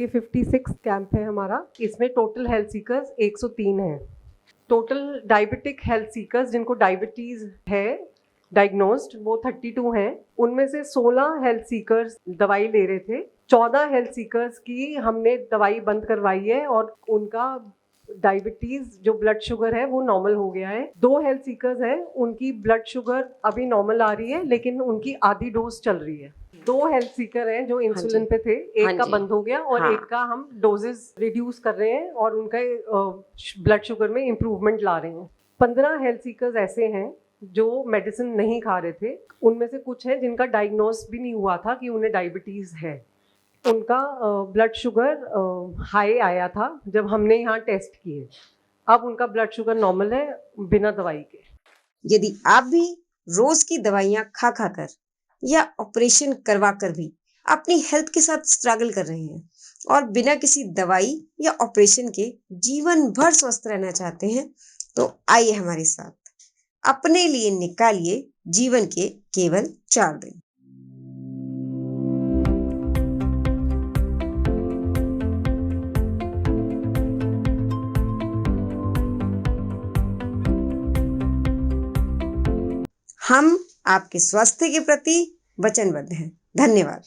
ये 56 कैंप है हमारा। इसमें टोटल हेल्थ सीकर्स 103 हैं। टोटल डायबिटिक हेल्थ सीकर्स जिनको डायबिटीज़ है डायग्नोस्ड वो 32 हैं। उनमें से 16 हेल्थ सीकर्स दवाई ले रहे थे। 14 हेल्थ सीकर्स की हमने दवाई बंद करवाई है और उनका डायबिटीज जो ब्लड शुगर है वो नॉर्मल हो गया है। 2 हेल्थ सीकर्स हैं, उनकी ब्लड शुगर अभी नॉर्मल आ रही है लेकिन उनकी आधी डोज चल रही है। 2 हेल्थ सीकर हैं जो इंसुलिन पे थे, एक का बंद हो गया और एक का हम डोजेस रिड्यूस कर रहे हैं और उनका ब्लड शुगर में इम्प्रूवमेंट ला रहे हैं। 15 हेल्थ सीकर्स ऐसे हैं जो मेडिसिन नहीं खा रहे थे। उनमें से कुछ हैं जिनका डायग्नोस भी नहीं हुआ था कि उन्हें डायबिटीज है। उनका ब्लड शुगर हाई आया था जब हमने यहाँ टेस्ट किए। अब उनका ब्लड शुगर नॉर्मल है बिना दवाई के। यदि आप भी रोज की दवाइयाँ खा खा कर या ऑपरेशन करवा कर भी अपनी हेल्थ के साथ स्ट्रगल कर रहे हैं और बिना किसी दवाई या ऑपरेशन के जीवन भर स्वस्थ रहना चाहते हैं, तो आइए हमारे साथ अपने लिए निकालिए जीवन के केवल 4 दिन। हम आपके स्वास्थ्य के प्रति वचनबद्ध हैं। धन्यवाद।